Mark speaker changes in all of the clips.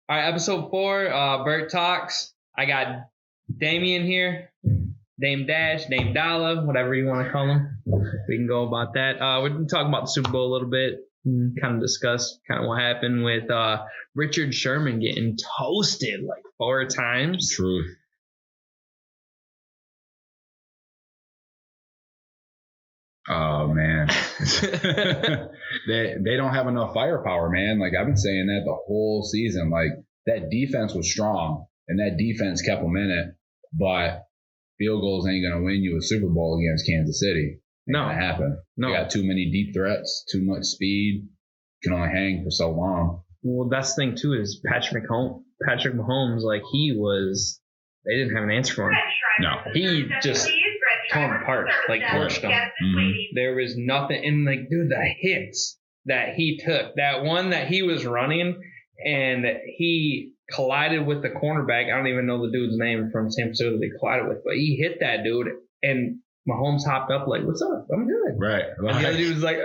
Speaker 1: All right, episode 4, Burt Talks. I got Damien here, Dame Dash, Dame Dollar, whatever you want to call him. We can go about that. We're going to talk about the Super Bowl a little bit, kind of discuss kind of what happened with Richard Sherman getting toasted like 4 times.
Speaker 2: Truth. Oh man, they don't have enough firepower, man. Like I've been saying that the whole season. Like that defense was strong, and that defense kept them in it. But field goals ain't gonna win you a Super Bowl against Kansas City. Ain't gonna happen.
Speaker 1: No,
Speaker 2: you got too many deep threats, too much speed. You can only hang for so long.
Speaker 1: Well, that's the thing too is Patrick Mahomes, like they didn't have an answer for him.
Speaker 2: No,
Speaker 1: he just tore him apart, like torched him.
Speaker 2: Mm-hmm.
Speaker 1: There was nothing, and like, dude, the hits that he took, that one that he was running and he collided with the cornerback. I don't even know the dude's name from San Francisco that they collided with, but he hit that dude, and Mahomes hopped up like, "What's up? I'm good."
Speaker 2: Right.
Speaker 1: And the other dude was like,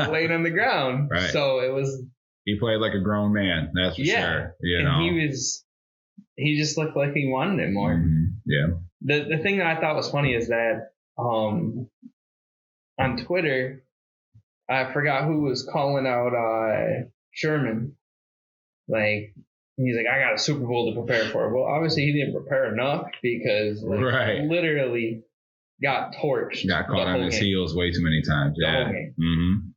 Speaker 1: laying on the ground.
Speaker 2: Right.
Speaker 1: So it was.
Speaker 2: He played like a grown man. That's for sure. You know.
Speaker 1: He just looked like he wanted it more.
Speaker 2: Mm-hmm. Yeah.
Speaker 1: The thing that I thought was funny is that on Twitter, I forgot who was calling out Sherman. Like, he's like, I got a Super Bowl to prepare for. Well, obviously he didn't prepare enough because literally got torched.
Speaker 2: Got caught on his heels way too many times. Yeah. Mm-hmm.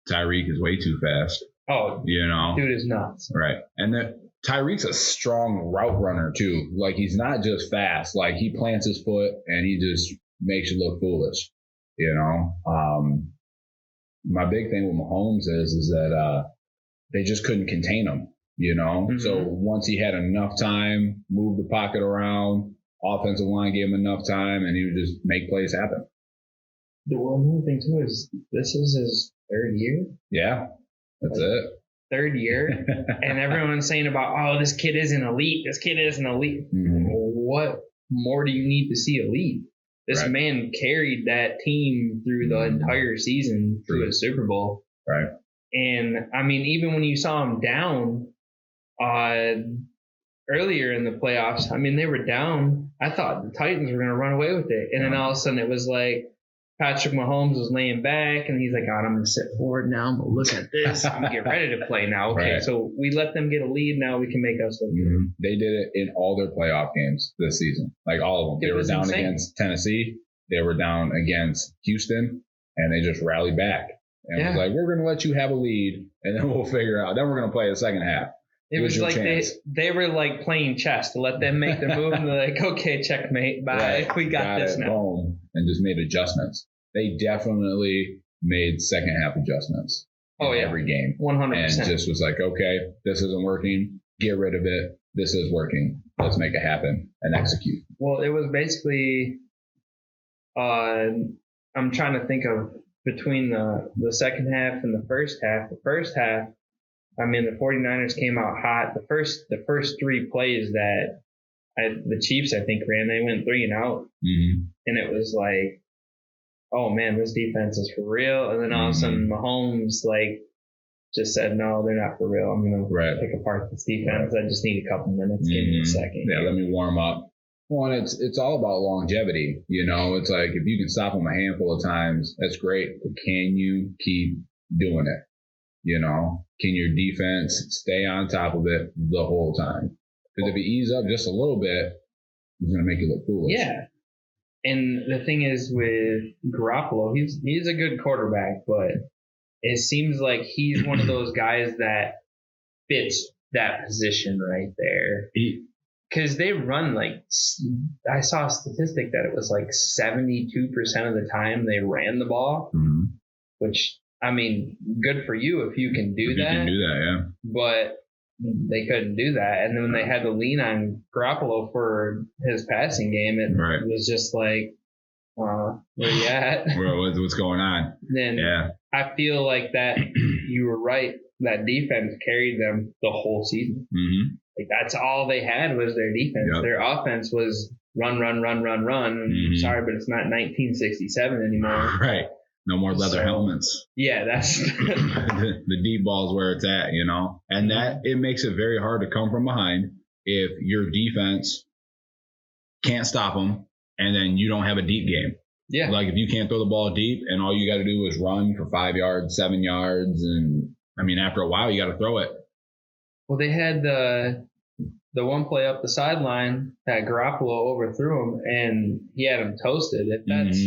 Speaker 2: Tyreek is way too fast.
Speaker 1: Oh,
Speaker 2: you know,
Speaker 1: dude is nuts.
Speaker 2: Right. And then Tyreek's a strong route runner too. Like he's not just fast. Like he plants his foot and he just makes you look foolish. You know. My big thing with Mahomes is that they just couldn't contain him. You know. Mm-hmm. So once he had enough time, move the pocket around, offensive line gave him enough time, and he would just make plays happen.
Speaker 1: The one thing too is this is his 3rd year.
Speaker 2: Yeah, that's it.
Speaker 1: 3rd year, and everyone's saying about, oh, this kid isn't elite. This kid isn't elite.
Speaker 2: Mm-hmm.
Speaker 1: What more do you need to see elite? This man carried that team through the entire season to a Super Bowl.
Speaker 2: Right.
Speaker 1: And I mean, even when you saw him down earlier in the playoffs, I mean, they were down. I thought the Titans were going to run away with it. And then all of a sudden it was like, Patrick Mahomes was laying back, and he's like, "God, I'm going to sit forward now. I'm going to look at this. I'm going to get ready to play now." Okay, so we let them get a lead. Now we can make us look good.
Speaker 2: Mm-hmm. They did it in all their playoff games this season, like all of them. They were down against Tennessee. They were down against Houston, and they just rallied back. And it was like, we're going to let you have a lead, and then we'll figure out. Then we're going to play the second half.
Speaker 1: It was like they were like playing chess to let them make their move, and they're like, "Okay, checkmate, bye. We got this now."
Speaker 2: Boom, and just made adjustments. They definitely made second half adjustments. Every game.
Speaker 1: 100%.
Speaker 2: And just was like, okay, this isn't working. Get rid of it. This is working. Let's make it happen and execute.
Speaker 1: Well, it was basically, I'm trying to think of between the second half and the first half. The first half, I mean, the 49ers came out hot. The first 3 plays that the Chiefs, I think, ran, they went 3 and out.
Speaker 2: Mm-hmm.
Speaker 1: And it was like, oh man, this defense is for real. And then all of a sudden Mahomes just said, no, they're not for real. I'm going to pick apart this defense. I just need a couple minutes. Give me a second.
Speaker 2: Yeah, let me warm up. Well, and it's all about longevity. You know, it's like if you can stop them a handful of times, that's great. But can you keep doing it? You know, can your defense stay on top of it the whole time? Because if you ease up just a little bit, it's going to make you look foolish.
Speaker 1: Yeah. And the thing is with Garoppolo, he's a good quarterback, but it seems like he's one of those guys that fits that position right there. Because they run I saw a statistic that it was like 72% of the time they ran the ball, which, I mean, good for you if you can do that.
Speaker 2: You can do that, yeah.
Speaker 1: But they couldn't do that. And then when they had to lean on Garoppolo for his passing game, it was just like, where you at?
Speaker 2: What's going on?
Speaker 1: Then I feel like that you were right. That defense carried them the whole season.
Speaker 2: Mm-hmm.
Speaker 1: Like that's all they had was their defense. Yep. Their offense was run.
Speaker 2: Mm-hmm.
Speaker 1: Sorry, but it's not 1967 anymore.
Speaker 2: Right. No more leather helmets.
Speaker 1: Yeah, that's
Speaker 2: the deep ball is where it's at, you know, and that it makes it very hard to come from behind if your defense can't stop them, and then you don't have a deep game.
Speaker 1: Yeah.
Speaker 2: Like if you can't throw the ball deep, and all you got to do is run for 5 yards, 7 yards, and I mean after a while you got to throw it.
Speaker 1: Well, they had the one play up the sideline that Garoppolo overthrew him, and he had him toasted. If that's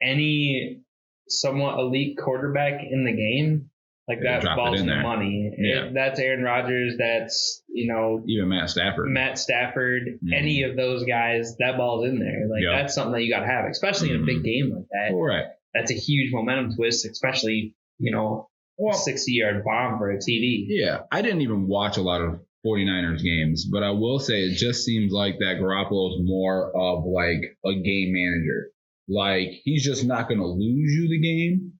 Speaker 1: any somewhat elite quarterback in the game, like that ball's in the money.
Speaker 2: Yeah.
Speaker 1: That's Aaron Rodgers. That's,
Speaker 2: even Matt Stafford.
Speaker 1: Any of those guys, that ball's in there. Like that's something that you got to have, especially in a big game like that.
Speaker 2: Right.
Speaker 1: That's a huge momentum twist, especially, 60-yard bomb for a TD.
Speaker 2: Yeah. I didn't even watch a lot of 49ers games, but I will say it just seems like that Garoppolo is more of like a game manager. Like he's just not going to lose you the game,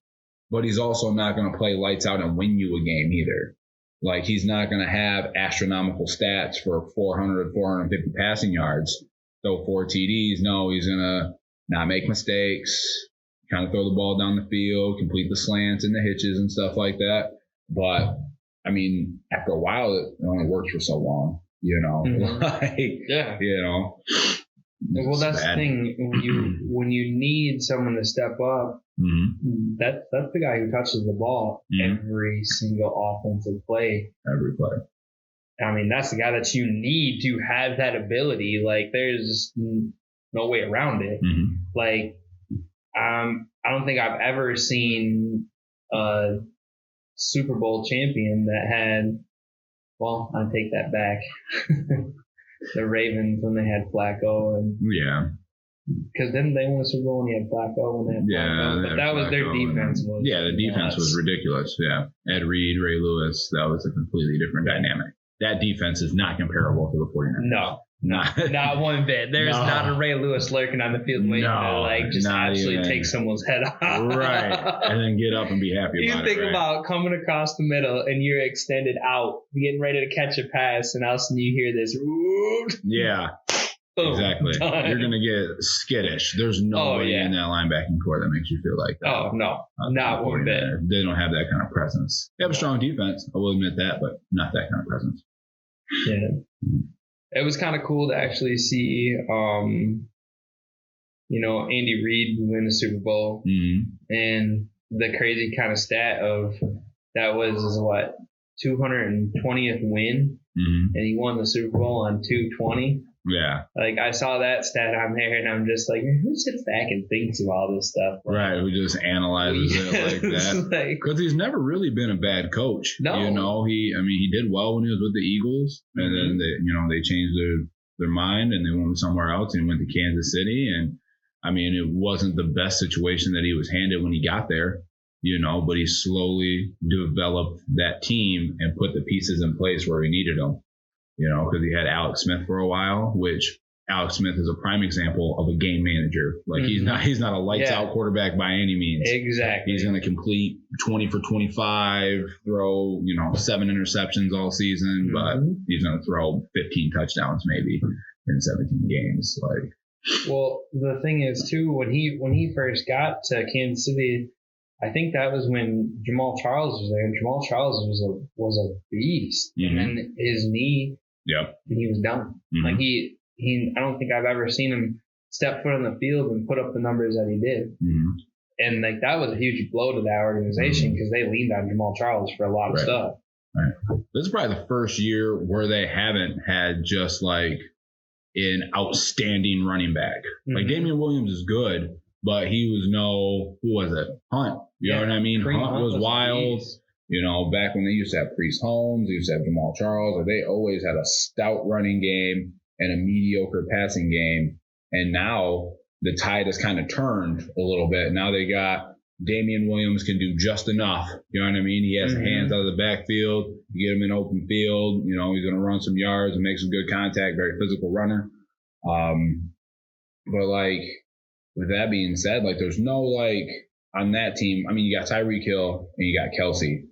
Speaker 2: but he's also not going to play lights out and win you a game either. Like he's not going to have astronomical stats for 400, 450 passing yards, throw 4 TDs. No, he's going to not make mistakes, kind of throw the ball down the field, complete the slants and the hitches and stuff like that. But I mean, after a while, it only works for so long,
Speaker 1: Well, that's the thing. When you need someone to step up, that's the guy who touches the ball every single offensive play.
Speaker 2: Every play.
Speaker 1: I mean, that's the guy that you need to have that ability. Like, there's no way around it. Like, I don't think I've ever seen a Super Bowl champion that had. Well, I take that back. The Ravens when they had Flacco because then they won the Super Bowl when they had Flacco when they had Flacco. But that was their defense.
Speaker 2: The defense was ridiculous. Yeah, Ed Reed, Ray Lewis, that was a completely different dynamic. That defense is not comparable to the 49ers.
Speaker 1: No, not one bit. There's not a Ray Lewis lurking on the field waiting to just actually take someone's head off.
Speaker 2: Right, and then get up and be happy about it.
Speaker 1: You think about coming across the middle and you're extended out, getting ready to catch a pass, and all of a sudden you hear this.
Speaker 2: Yeah, boom, exactly. Done. You're going to get skittish. There's nobody in that linebacking core that makes you feel like that.
Speaker 1: Oh, no. Not one bit.
Speaker 2: They don't have that kind of presence. They have a strong defense. I will admit that, but not that kind of presence.
Speaker 1: Yeah. It was kind of cool to actually see, Andy Reid win the Super Bowl. And the crazy kind of stat of that was what, 220th win? And he won the Super Bowl on 220.
Speaker 2: Yeah.
Speaker 1: Like, I saw that stat on there, and I'm just like, who sits back and thinks of all this stuff? Like,
Speaker 2: right. Who just analyzes it like that. Because he's never really been a bad coach.
Speaker 1: No.
Speaker 2: He did well when he was with the Eagles, and then they changed their mind and they went somewhere else and went to Kansas City. And it wasn't the best situation that he was handed when he got there, but he slowly developed that team and put the pieces in place where he needed them. Because he had Alex Smith for a while, which Alex Smith is a prime example of a game manager. Like he's not a lights out quarterback by any means.
Speaker 1: Exactly.
Speaker 2: He's going to complete 20 for 25, throw, 7 interceptions all season, but he's going to throw 15 touchdowns maybe in 17 games.
Speaker 1: Well, the thing is too, when he first got to Kansas City, I think that was when Jamal Charles was there. And Jamal Charles was a beast. And then his knee.
Speaker 2: Yep.
Speaker 1: And he was done. Like he I don't think I've ever seen him step foot on the field and put up the numbers that he did. And like that was a huge blow to that organization because they leaned on Jamal Charles for a lot of stuff.
Speaker 2: Right. This is probably the first year where they haven't had just like an outstanding running back. Like Damian Williams is good, but he was who was it? Hunt. You know what I mean? Hunt was wild. Back when they used to have Priest Holmes, they used to have Jamal Charles, they always had a stout running game and a mediocre passing game. And now the tide has kind of turned a little bit. Now they got Damian Williams can do just enough. You know what I mean? He has hands out of the backfield. You get him in open field. He's going to run some yards and make some good contact. Very physical runner. But like with that being said, like there's no like on that team. You got Tyreek Hill and you got Kelsey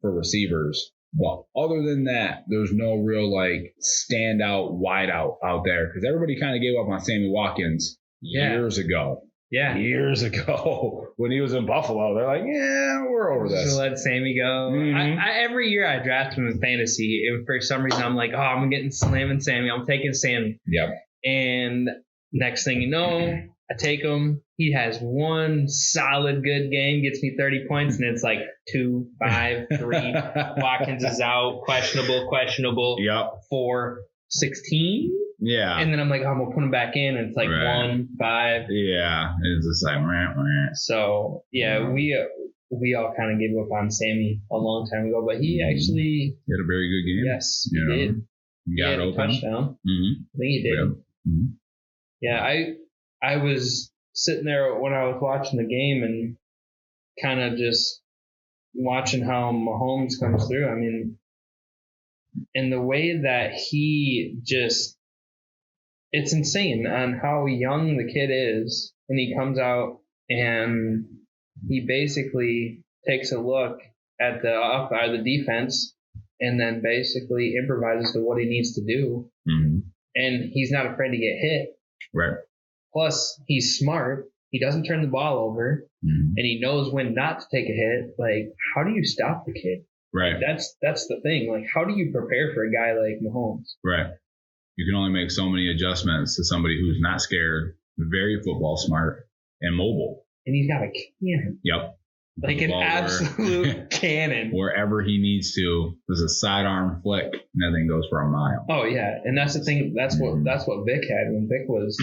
Speaker 2: for receivers. But other than that, there's no real like standout wideout out there because everybody kind of gave up on Sammy Watkins years ago.
Speaker 1: Yeah.
Speaker 2: Years ago when he was in Buffalo. They're like, yeah, we're over this.
Speaker 1: Just let Sammy go.
Speaker 2: Mhm.
Speaker 1: Every year I draft him in fantasy, and for some reason I'm like, oh, I'm getting slamming Sammy. I'm taking Sammy.
Speaker 2: Yep.
Speaker 1: And next thing you know, I take him. He has one solid good game, gets me 30 points, and it's like 2, 5, 3. Watkins is out, questionable.
Speaker 2: Yep.
Speaker 1: 4, 16.
Speaker 2: Yeah.
Speaker 1: And then I'm like, oh, I'm going to put him back in, and it's like 1, 5.
Speaker 2: Yeah. It's just like, meh.
Speaker 1: So, yeah, we all kind of gave up on Sammy a long time ago, but he actually
Speaker 2: He had a very good game.
Speaker 1: Yes, he did.
Speaker 2: He got
Speaker 1: a
Speaker 2: open.
Speaker 1: touchdown.
Speaker 2: Mm-hmm.
Speaker 1: I think he did.
Speaker 2: Yeah. Mm-hmm.
Speaker 1: Yeah, I was sitting there when I was watching the game and kind of just watching how Mahomes comes through. I mean, and the way that he just, it's insane on how young the kid is. And he comes out and he basically takes a look at the defense and then basically improvises to what he needs to do.
Speaker 2: Mm-hmm.
Speaker 1: And he's not afraid to get hit.
Speaker 2: Right.
Speaker 1: Plus, he's smart. He doesn't turn the ball over, and he knows when not to take a hit. Like, how do you stop the kid?
Speaker 2: Right.
Speaker 1: That's the thing. Like, how do you prepare for a guy like Mahomes?
Speaker 2: Right. You can only make so many adjustments to somebody who's not scared, very football smart, and mobile.
Speaker 1: And he's got a cannon.
Speaker 2: Yep.
Speaker 1: Like an absolute cannon.
Speaker 2: Wherever he needs to, there's a sidearm flick, and that thing goes for a mile.
Speaker 1: Oh yeah, and that's the thing. That's what Vic had when Vic was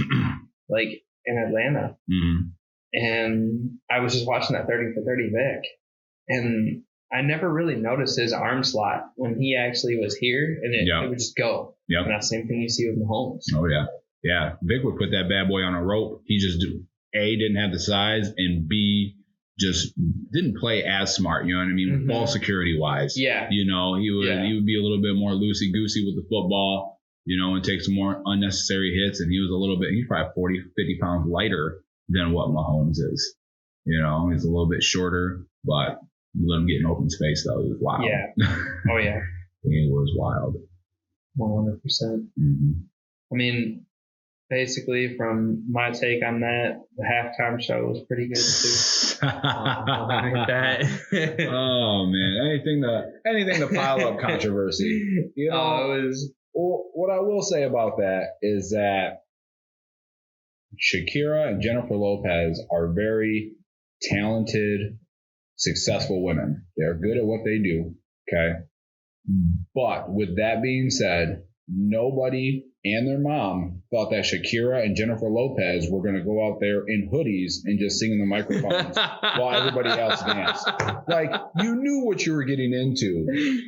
Speaker 1: like in Atlanta.
Speaker 2: Mm-hmm.
Speaker 1: And I was just watching that 30 for 30 Vic, and I never really noticed his arm slot when he actually was here, and it would just go.
Speaker 2: Yep.
Speaker 1: And that's the same thing you see with Mahomes.
Speaker 2: Oh yeah, yeah. Vic would put that bad boy on a rope. He just didn't have the size, and B, just didn't play as smart, you know what I mean? Mm-hmm. Ball security wise.
Speaker 1: Yeah.
Speaker 2: You know, he would be a little bit more loosey goosey with the football, you know, and take some more unnecessary hits. And he's probably 40, 50 pounds lighter than what Mahomes is. You know, he's a little bit shorter, but you let him get in open space though. He was wild.
Speaker 1: Yeah. Oh yeah.
Speaker 2: He was wild.
Speaker 1: 100%. Mm-hmm. I mean, basically, from my take on that, the halftime show was pretty good too.
Speaker 2: Oh man, anything to pile up controversy. You know, what I will say about that is that Shakira and Jennifer Lopez are very talented, successful women. They're good at what they do. Okay, but with that being said, nobody and their mom thought that Shakira and Jennifer Lopez were going to go out there in hoodies and just sing in the microphones while everybody else danced. Like, you knew what you were getting into,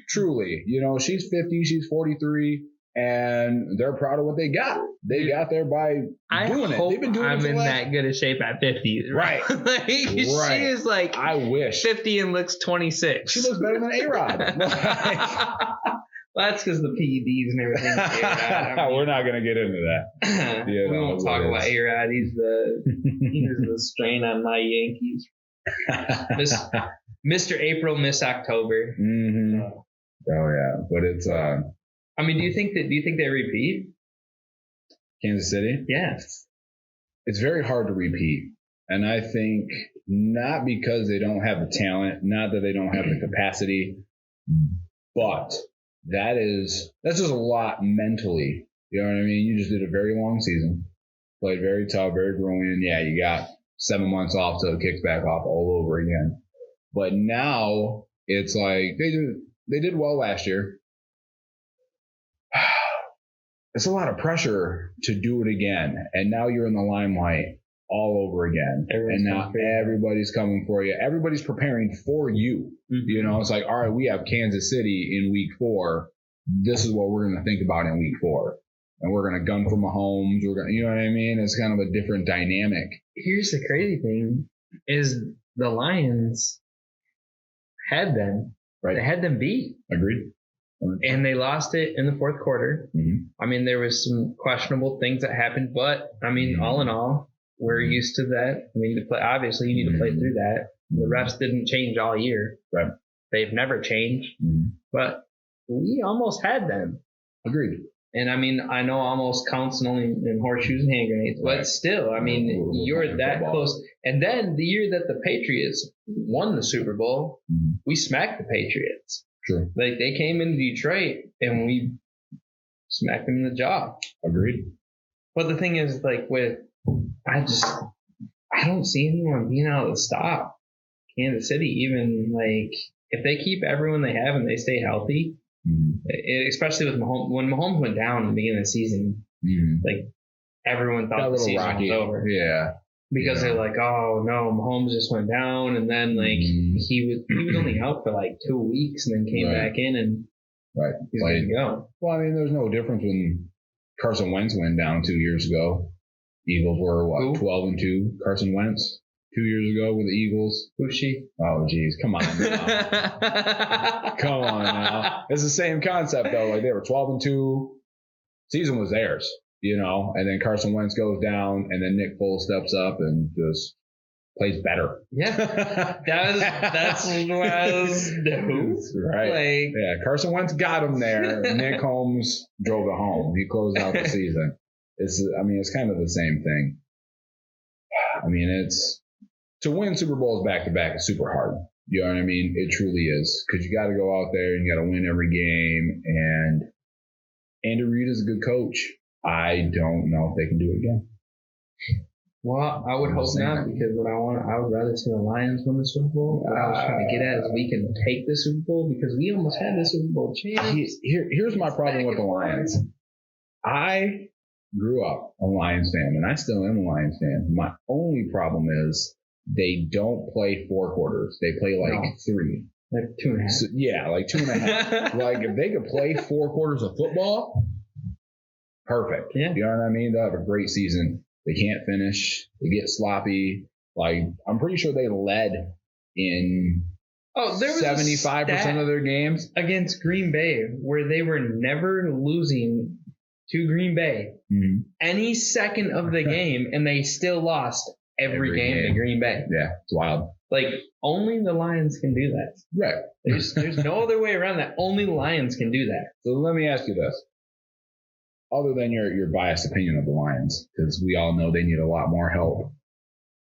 Speaker 2: truly. You know, she's 50, she's 43, and they're proud of what they got. They got there by doing it. They've been doing it for
Speaker 1: I'm in that good a shape at 50.
Speaker 2: Right.
Speaker 1: Like, she is like,
Speaker 2: I wish.
Speaker 1: 50 and looks 26.
Speaker 2: She looks better than A-Rod.
Speaker 1: Well, that's because the PEDs and everything.
Speaker 2: We're not going to get into that.
Speaker 1: We won't talk about A-Rod. He's the strain on my Yankees. Mr. April, Miss October.
Speaker 2: Mm-hmm. Oh yeah, but it's.
Speaker 1: I mean, do you think they repeat?
Speaker 2: Kansas City?
Speaker 1: Yes.
Speaker 2: It's very hard to repeat, and I think not because they don't have the talent, not that they don't have the capacity, but that's just a lot mentally. You know what I mean? You just did a very long season, played very tough, very grueling. Yeah, you got 7 months off till it kicks back off all over again. But now it's like they did well last year. It's a lot of pressure to do it again, and now you're in the limelight all over again. Everybody's coming for you. Everybody's preparing for you. Mm-hmm. You know, it's like, all right, we have Kansas City in week 4. This is what we're going to think about in week 4. And we're going to gun for Mahomes. We're going to, you know what I mean? It's kind of a different dynamic.
Speaker 1: Here's the crazy thing is the Lions had them. Right. They had them beat.
Speaker 2: Agreed.
Speaker 1: And they lost it in the fourth quarter. Mm-hmm. I mean, there was some questionable things that happened, but I mean, all in all, we're used to that. I mean, obviously you need to play through that. The refs didn't change all year.
Speaker 2: Right.
Speaker 1: They've never changed, but we almost had them.
Speaker 2: Agreed.
Speaker 1: And I mean, I know almost counts only in horseshoes and hand grenades, but still, I mean, you're that close. And then the year that the Patriots won the Super Bowl, we smacked the Patriots.
Speaker 2: True.
Speaker 1: Like they came into Detroit and we smacked them in the jaw.
Speaker 2: Agreed.
Speaker 1: But the thing is, like I don't see anyone being able to stop Kansas City. Even like if they keep everyone they have and they stay healthy. Especially with Mahomes, when Mahomes went down in the beginning of the season, like everyone thought the season was over.
Speaker 2: Yeah,
Speaker 1: because they're like, oh no, Mahomes just went down, and then like he was only out for like 2 weeks, and then came back in and he's good to go.
Speaker 2: Well, I mean, there's no difference when Carson Wentz went down 2 years ago. Eagles were 12-2. Carson Wentz 2 years ago with the Eagles.
Speaker 1: Who's she?
Speaker 2: Oh, geez. Come on now. Come on now. It's the same concept, though. Like, they were 12-2. Season was theirs, and then Carson Wentz goes down, and then Nick Foles steps up and just plays better.
Speaker 1: Yeah. That's what I was doing.
Speaker 2: Right. Carson Wentz got him there. Nick Holmes drove it home. He closed out the season. It's kind of the same thing. I mean, to win Super Bowls back-to-back is super hard. You know what I mean? It truly is. Because you got to go out there and you got to win every game. And Andy Reid is a good coach. I don't know if they can do it again.
Speaker 1: Well, I would hope not, because I would rather see the Lions win the Super Bowl. What I was trying to get at is we can take the Super Bowl, because we almost had the Super Bowl chance.
Speaker 2: Here's my problem with the Lions. I grew up a Lions fan, and I still am a Lions fan. My only problem is they don't play 4 quarters. They play like 3.
Speaker 1: Like 2.5.
Speaker 2: So, like 2.5. Like if they could play 4 quarters of football, perfect.
Speaker 1: Yeah.
Speaker 2: You know what I mean? They'll have a great season. They can't finish. They get sloppy. Like I'm pretty sure they led in
Speaker 1: there was
Speaker 2: 75% of their games
Speaker 1: against Green Bay, where they were never losing to Green Bay any second of the game, and they still lost every game to Green Bay.
Speaker 2: Yeah, it's wild.
Speaker 1: Like only the Lions can do that.
Speaker 2: Right.
Speaker 1: There's no other way around that. Only the Lions can do that.
Speaker 2: So let me ask you this. Other than your biased opinion of the Lions, because we all know they need a lot more help.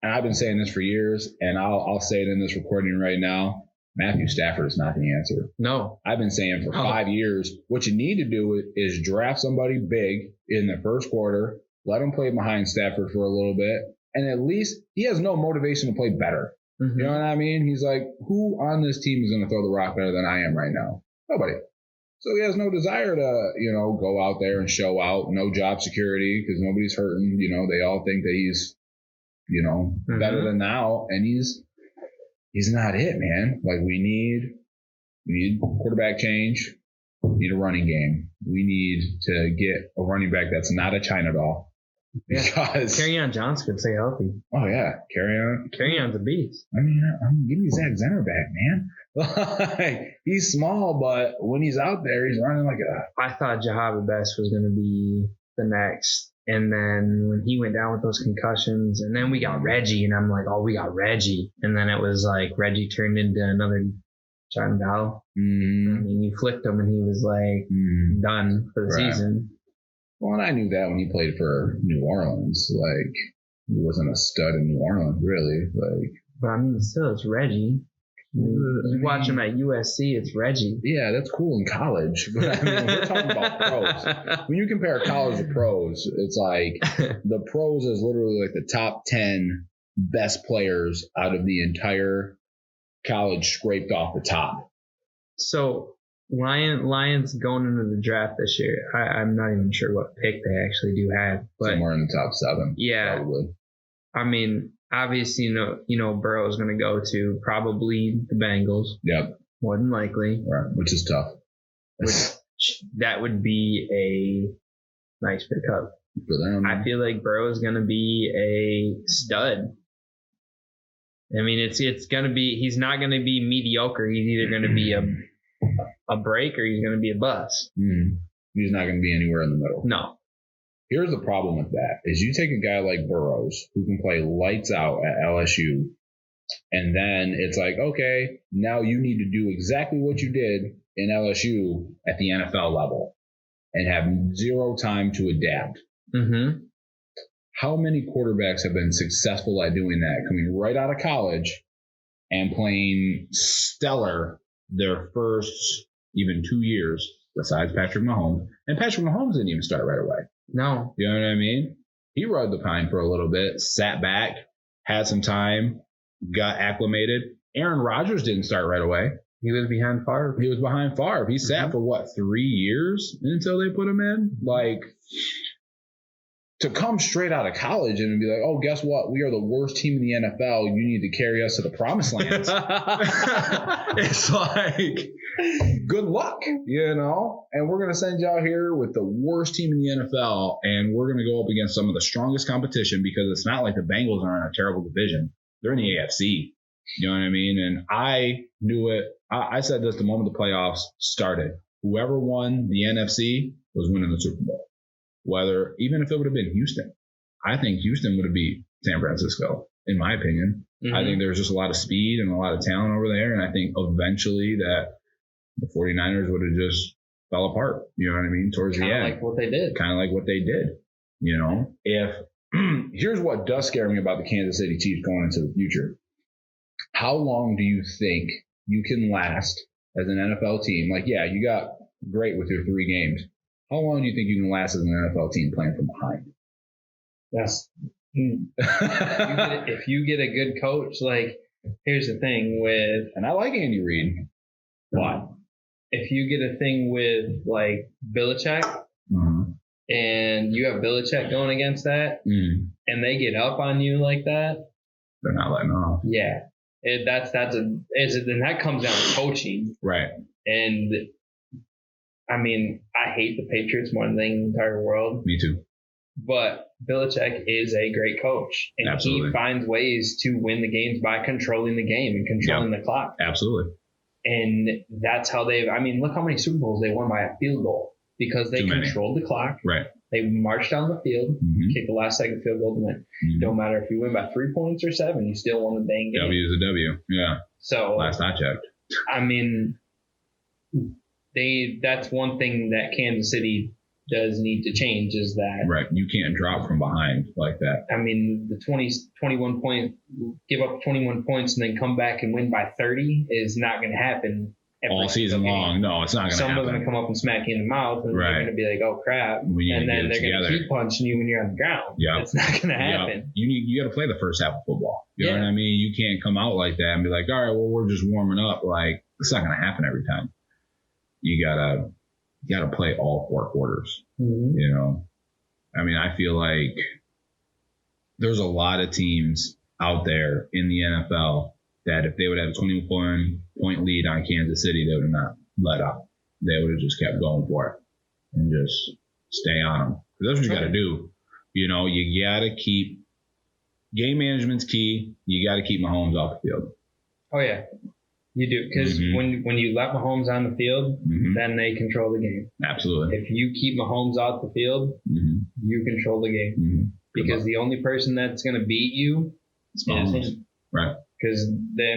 Speaker 2: And I've been saying this for years, and I'll say it in this recording right now. Matthew Stafford is not the answer.
Speaker 1: No.
Speaker 2: I've been saying for 5 years, what you need to do is draft somebody big in the first quarter, let him play behind Stafford for a little bit, and at least he has no motivation to play better. You know what I mean? He's like, who on this team is going to throw the rock better than I am right now? Nobody. So he has no desire to, go out there and show out. No job security because nobody's hurting. They all think that he's, better than now, and he's not it, man. Like we need quarterback change. We need a running game. We need to get a running back that's not a China doll. Because
Speaker 1: Kerryon Johnson could stay healthy.
Speaker 2: Oh yeah,
Speaker 1: Kerryon's a beast.
Speaker 2: I mean, give me Zach Zenner back, man. Like, he's small, but when he's out there, he's running like a.
Speaker 1: I thought Jahabi Best was going to be the next, and then when he went down with those concussions, and then we got Reggie, and I'm like, oh, we got Reggie, and then it was like Reggie turned into another John Dow. I mean, you flicked him, and he was like done for the season.
Speaker 2: Well, and I knew that when he played for New Orleans. Like, he wasn't a stud in New Orleans, really. Like,
Speaker 1: but I mean, still, it's Reggie. You watch him at USC, it's Reggie.
Speaker 2: Yeah, that's cool in college. But I mean, we're talking about pros. When you compare college to pros, it's like the pros is literally like the top 10 best players out of the entire college scraped off the top. So
Speaker 1: Lions going into the draft this year, I'm not even sure what pick they actually do have. But
Speaker 2: somewhere in the top 7.
Speaker 1: Yeah. Probably. I mean, obviously, you know Burrow is going to go to probably the Bengals.
Speaker 2: Yep.
Speaker 1: More than likely.
Speaker 2: Right, which is tough.
Speaker 1: That would be a nice pickup.
Speaker 2: For them.
Speaker 1: I feel like Burrow is going to be a stud. I mean, it's going to be, he's not going to be mediocre. He's either going to be a break or he's going to be a bust.
Speaker 2: He's not going to be anywhere in the middle.
Speaker 1: No.
Speaker 2: Here's the problem with that is you take a guy like Burrows who can play lights out at LSU, and then it's like, okay, now you need to do exactly what you did in LSU at the NFL level. and have zero time to adapt.
Speaker 1: Mm-hmm.
Speaker 2: How many quarterbacks have been successful at doing that, coming right out of college and playing stellar their first even 2 years, besides Patrick Mahomes? And Patrick Mahomes didn't even start right away.
Speaker 1: No.
Speaker 2: You know what I mean? He rode the pine for a little bit, sat back, had some time, got acclimated. Aaron Rodgers didn't start right away.
Speaker 1: He was behind Favre.
Speaker 2: He sat for 3 years until they put him in? Like, to come straight out of college and be like, oh, guess what? We are the worst team in the NFL. You need to carry us to the promised land. It's like, good luck, you know? And we're going to send you out here with the worst team in the NFL, and we're going to go up against some of the strongest competition, because it's not like the Bengals are in a terrible division. They're in the AFC. You know what I mean? And I knew it. I said this the moment the playoffs started. Whoever won the NFC was winning the Super Bowl. Even if it would have been Houston, I think Houston would have beat San Francisco, in my opinion. Mm-hmm. I think there's just a lot of speed and a lot of talent over there. And I think eventually that the 49ers would have just fell apart. You know what I mean? Towards the end.
Speaker 1: Kind of like what they did.
Speaker 2: You know, here's what does scare me about the Kansas City Chiefs going into the future. How long do you think you can last as an NFL team? Like, yeah, you got great with your 3 games. How long do you think you can last as an NFL team playing from behind?
Speaker 1: If you get a good coach, like, here's the thing with,
Speaker 2: and I like Andy Reid.
Speaker 1: Why? If you get a thing with like Belichick, and you have Belichick going against that, and they get up on you like that,
Speaker 2: they're not letting off.
Speaker 1: Yeah, then that comes down to coaching,
Speaker 2: right?
Speaker 1: And I mean, I hate the Patriots more than in the entire world.
Speaker 2: Me too.
Speaker 1: But Belichick is a great coach, and
Speaker 2: Absolutely.
Speaker 1: he finds ways to win the games by controlling the game and controlling the clock.
Speaker 2: Absolutely.
Speaker 1: And that's how look how many Super Bowls they won by a field goal, because they controlled the clock.
Speaker 2: Right.
Speaker 1: They marched down the field, kicked the last second field goal to win. Don't matter if you win by 3 points or 7, you still won the dang game.
Speaker 2: W is a W. Yeah.
Speaker 1: So
Speaker 2: last I checked.
Speaker 1: I mean, that's one thing that Kansas City does need to change, is that
Speaker 2: right. You can't drop from behind like that.
Speaker 1: I mean, the 21 point, give up 21 points and then come back and win by 30 is not going to happen
Speaker 2: all season long. No, it's not going to happen.
Speaker 1: Someone's going to come up and smack you in the mouth, and they're going to be like, "Oh crap!" And then they're going to keep punching you when you're on the ground. Yeah, it's not going to happen.
Speaker 2: You got to play the first half of football. You know what I mean? You can't come out like that and be like, "All right, well, we're just warming up." Like, it's not going to happen every time. You gotta play all 4 quarters. You know, I mean, I feel like there's a lot of teams out there in the NFL that if they would have a 21-point lead on Kansas City, they would have not let up. They would have just kept going for it and just stay on them. Because that's what you got to do. You know, you got to keep game management's key. You got to keep Mahomes off the field.
Speaker 1: Oh yeah, you do, because when you let Mahomes on the field, then they control the game.
Speaker 2: Absolutely.
Speaker 1: If you keep Mahomes off the field, you control the game, because the only person that's going to beat you is him.
Speaker 2: Right.
Speaker 1: Because they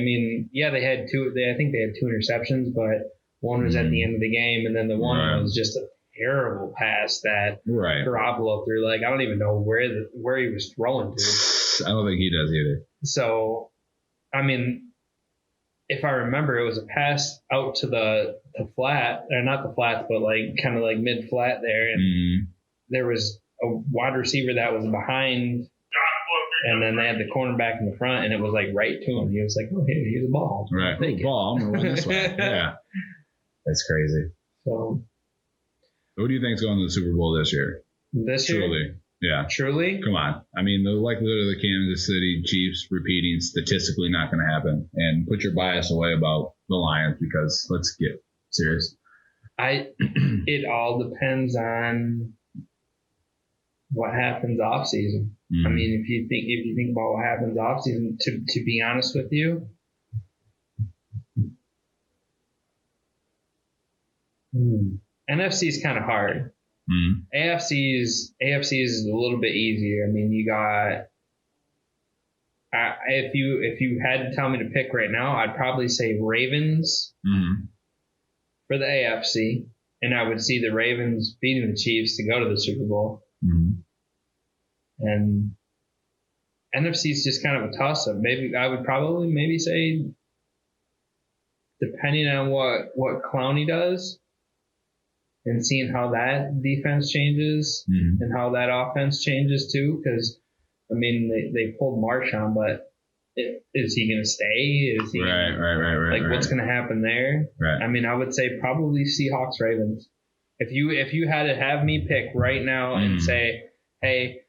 Speaker 1: had 2. I think they had 2 interceptions, but one was at the end of the game, and then the one was just a terrible pass that Garoppolo threw. Like, I don't even know where he was throwing to.
Speaker 2: I don't think he does either.
Speaker 1: So, I mean, if I remember, it was a pass out to the flat, or not the flats, but like kind of like mid flat there, and there was a wide receiver that was behind. And then they had the cornerback in the front, and it was like right to him. He was like, "Oh, hey, here's a ball.
Speaker 2: Right, ball. I'm gonna run this way." Yeah, that's crazy.
Speaker 1: So,
Speaker 2: who do you think is going to the Super Bowl this year?
Speaker 1: Truly,
Speaker 2: yeah.
Speaker 1: Truly,
Speaker 2: come on. I mean, the likelihood of the Kansas City Chiefs repeating statistically not going to happen. And put your bias away about the Lions, because let's get serious.
Speaker 1: It all depends on what happens off season. I mean, if you think about what happens off season, to be honest with you, NFC is kind of hard. AFC is a little bit easier. I mean, you got. If you had to tell me to pick right now, I'd probably say Ravens for the AFC, and I would see the Ravens beating the Chiefs to go to the Super Bowl.
Speaker 2: Mm-hmm.
Speaker 1: And NFC is just kind of a toss-up. Maybe I would probably say, depending on what Clowney does, and seeing how that defense changes and how that offense changes too. Because I mean, they pulled Marshawn, but is he going to stay? Is he
Speaker 2: right?
Speaker 1: What's going to happen there?
Speaker 2: Right.
Speaker 1: I mean, I would say probably Seahawks Ravens. If you had to have me pick right now and say, hey,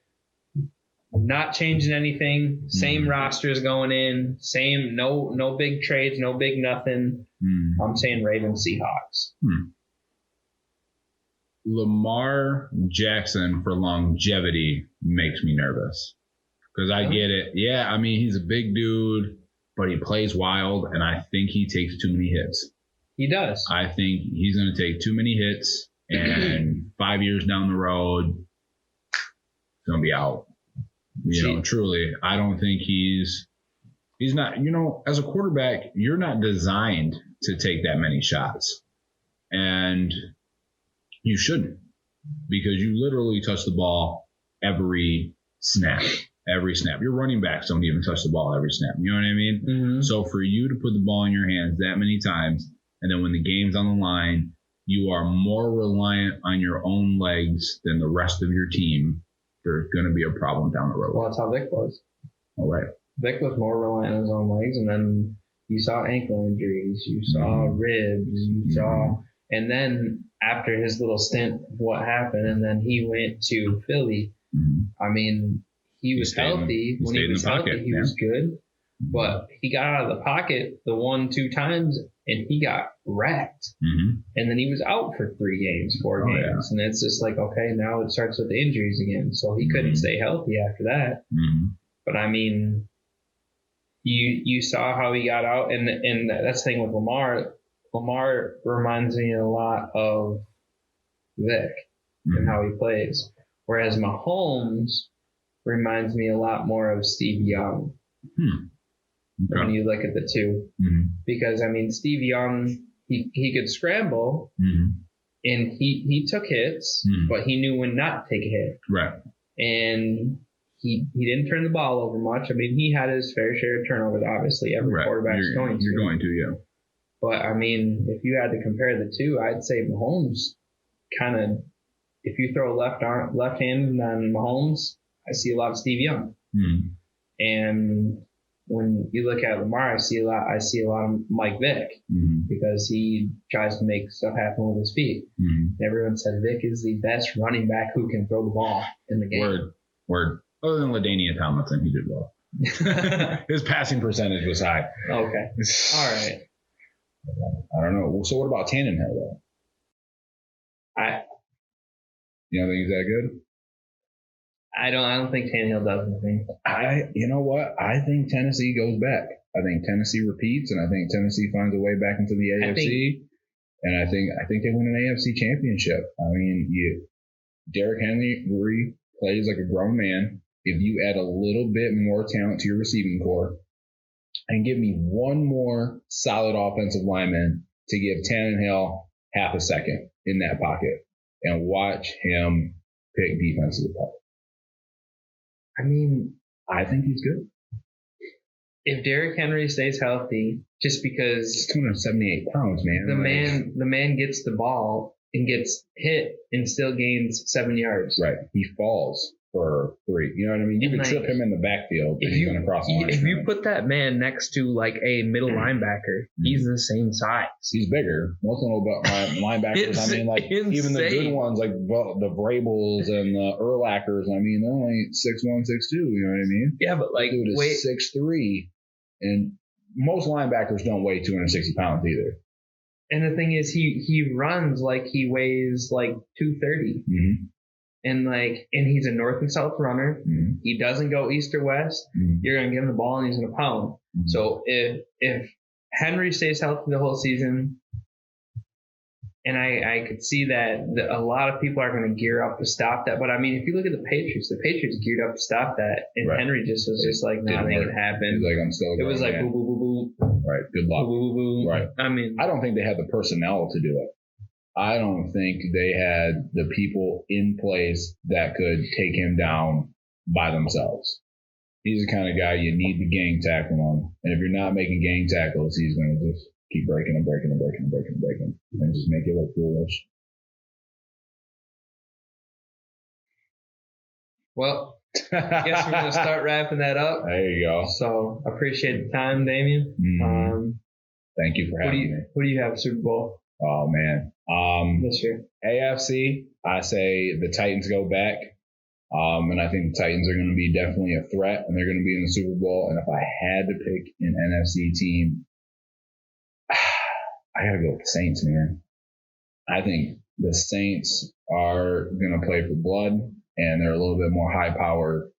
Speaker 1: not changing anything, same rosters going in, same no big trades, no big nothing. I'm saying Ravens Seahawks.
Speaker 2: Lamar Jackson for longevity makes me nervous because I get it. Yeah, I mean, he's a big dude, but he plays wild, and I think he takes too many hits.
Speaker 1: He does.
Speaker 2: I think he's going to take too many hits, and 5 years down the road, he's going to be out. You know, truly, I don't think he's not, as a quarterback, you're not designed to take that many shots. And you shouldn't, because you literally touch the ball every snap. Your running backs don't even touch the ball every snap. You know what I mean? Mm-hmm. So for you to put the ball in your hands that many times, and then when the game's on the line, you are more reliant on your own legs than the rest of your team, there's going to be a problem down the road.
Speaker 1: Well, that's how Vic was.
Speaker 2: All right.
Speaker 1: Vic was more reliant on his own legs, and then you saw ankle injuries, you saw ribs, you saw... And then after his little stint, what happened, and then he went to Philly. I mean, he was healthy. When he was healthy, he was good. But he got out of the pocket the 1-2 times, and he got wrecked. And then he was out for 4 games. And it's just like, okay, now it starts with the injuries again. So he couldn't stay healthy after that. But, I mean, you saw how he got out. And that's the thing with Lamar. Lamar reminds me a lot of Vic and how he plays. Whereas Mahomes reminds me a lot more of Steve Young when you look at the two. Because, I mean, Steve Young, he could scramble and he took hits, but he knew when not to take a hit.
Speaker 2: Right.
Speaker 1: And he didn't turn the ball over much. I mean, he had his fair share of turnovers, obviously. Every quarterback's going to.
Speaker 2: You're going to, yeah.
Speaker 1: But, I mean, if you had to compare the two, I'd say Mahomes kind of, if you throw left-handed on Mahomes, I see a lot of Steve Young. And when you look at Lamar, I see a lot of Mike Vick because he tries to make stuff happen with his feet. Everyone said Vick is the best running back who can throw the ball in the game.
Speaker 2: Word. Other than LaDainian Tomlinson, he did well. His passing percentage was high.
Speaker 1: Okay. All right.
Speaker 2: I don't know. So what about Tannenhill, though? You don't think he's that good?
Speaker 1: I don't think Tannehill does anything.
Speaker 2: You know what? I think Tennessee goes back. I think Tennessee repeats, and I think Tennessee finds a way back into the AFC. And I think they win an AFC championship. I mean, Derrick Henry plays like a grown man. If you add a little bit more talent to your receiving corps, and give me one more solid offensive lineman to give Tannehill half a second in that pocket and watch him pick defenses apart.
Speaker 1: I mean,
Speaker 2: I think he's good.
Speaker 1: If Derrick Henry stays healthy, just because
Speaker 2: he's 278 pounds, man.
Speaker 1: The man gets the ball and gets hit and still gains 7 yards.
Speaker 2: Right. He falls for 3. You know what I mean? You can trip him in the backfield and he's going to cross the line.
Speaker 1: If you put that man next to like a middle linebacker, he's the same size.
Speaker 2: He's bigger. Most linebackers, I mean, like insane. Even the good ones, like the Vrabels and the Urlachers, I mean, they're only 6'1", 6'2", you know what I mean?
Speaker 1: Yeah, but like,
Speaker 2: dude is 6'3", and most linebackers don't weigh 260 pounds either.
Speaker 1: And the thing is, he runs like he weighs like 230. And he's a north and south runner. He doesn't go east or west. You're going to give him the ball and he's going to pound. So if Henry stays healthy the whole season, and I could see that a lot of people are going to gear up to stop that. But I mean, if you look at the Patriots geared up to stop that, and Henry just was just like, nah, it ain't gonna happen.
Speaker 2: He's like, I'm still.
Speaker 1: It was like boo boo boo boo.
Speaker 2: Right. Good luck.
Speaker 1: Boo boo boo.
Speaker 2: Right.
Speaker 1: I mean,
Speaker 2: I don't think they had the personnel to do it. I don't think they had the people in place that could take him down by themselves. He's the kind of guy you need to gang tackle him. And if you're not making gang tackles, he's going to just keep breaking and just make you look foolish.
Speaker 1: Well, I guess we're going to start wrapping that up.
Speaker 2: There you go.
Speaker 1: So I appreciate the time, Damien.
Speaker 2: Mm-hmm. Thank you for having me.
Speaker 1: Who do you have Super Bowl?
Speaker 2: Oh, man.
Speaker 1: This year?
Speaker 2: AFC, I say the Titans go back. And I think the Titans are going to be definitely a threat, and they're going to be in the Super Bowl. And if I had to pick an NFC team, I got to go with the Saints, man. I think the Saints are going to play for blood, and they're a little bit more high power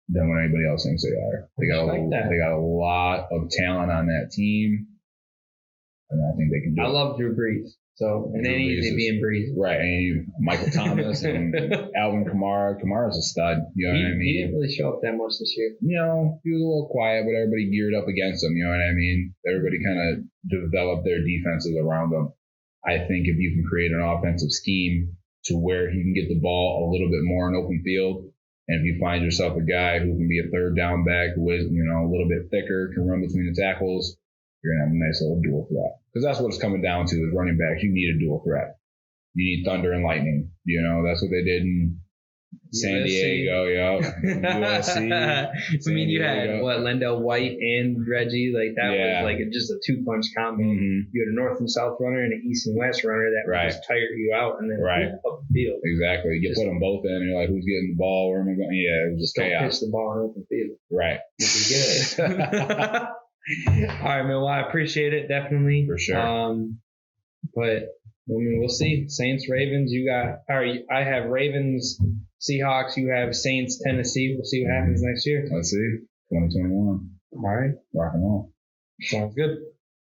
Speaker 2: than what anybody else thinks they are. They got a lot of talent on that team, and I think they can do it.
Speaker 1: I love Drew Brees. So, and then easy being Brees.
Speaker 2: Right. And Michael Thomas and Alvin Kamara. Kamara's a stud. You know what I mean?
Speaker 1: He didn't really show up that much this year.
Speaker 2: You know, he was a little quiet, but everybody geared up against him. You know what I mean? Everybody kind of developed their defenses around him. I think if you can create an offensive scheme to where he can get the ball a little bit more in open field, and if you find yourself a guy who can be a third down back who is, you know, a little bit thicker, can run between the tackles, you're going to have a nice little dual threat. Because that's what it's coming down to is running back. You need a dual threat. You need thunder and lightning. You know, that's what they did in San Diego. USC.
Speaker 1: I mean, you had, Lendell White and Reggie. Like, that was like just a two-punch combo. Mm-hmm. You had a north and south runner and an east and west runner that would just tire you out and then up the field.
Speaker 2: Exactly. You put them both in, and you're like, who's getting the ball? Where am I going? Yeah, it was just chaos.
Speaker 1: Don't pitch the ball in open field.
Speaker 2: Right.
Speaker 1: Which is good. All right, man. Well, I appreciate it, definitely.
Speaker 2: For sure.
Speaker 1: But I mean, we'll see. Saints, Ravens. I have Ravens, Seahawks. You have Saints, Tennessee. We'll see what happens next year.
Speaker 2: Let's see. 2021.
Speaker 1: All right.
Speaker 2: Rock and roll.
Speaker 1: Sounds good.